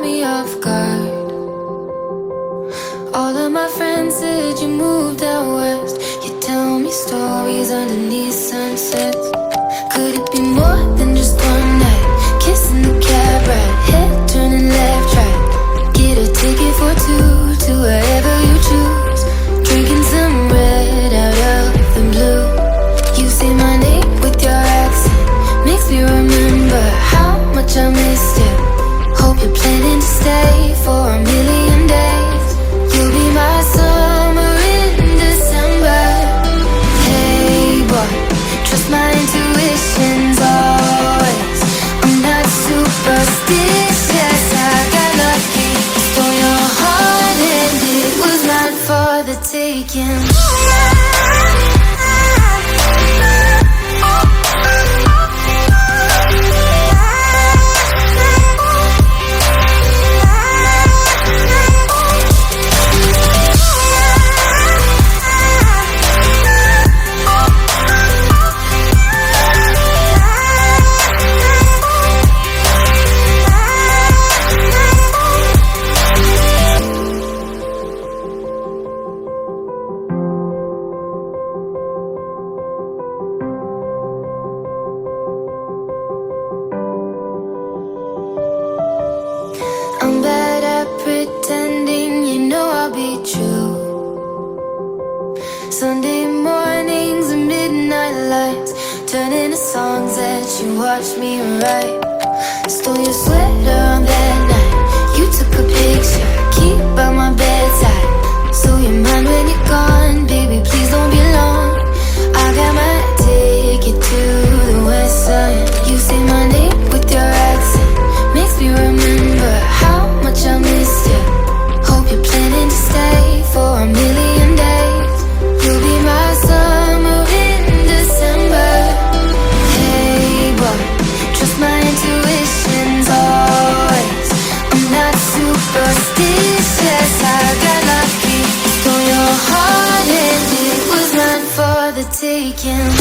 caught me off guard. All of my friends said you moved out west. You tell me stories underneath sunsets. Could it be more than just one night? Kissing the cab ride, head turning left, right. Get a ticket for two to wherever you choose. Drinking some red out of the blue. You say my name with your accent, makes me remember how much I missed you. Hope you're planning to stay for a million days. You'll be my summer in December. Hey boy, trust my intuitions always. I'm not superstitious, I got lucky. Stole your heart and it was not for the taking. I'm bad at pretending, you know I'll be true. Sunday mornings and midnight lights, turning to songs that you watched me write. Stole your sweater on that night, you took a picture, keep by my bedside. So you're mine when you're gone, baby, please don't be long. I got my ticket to the west side. You say my name with your accent, makes me remember how much I missed you. Hope you're planning to stay for a million days. You'll be my summer in December. Hey boy, trust my intuitions always. I'm not superstitious, I got lucky. Stole your heart and it was not for the taking.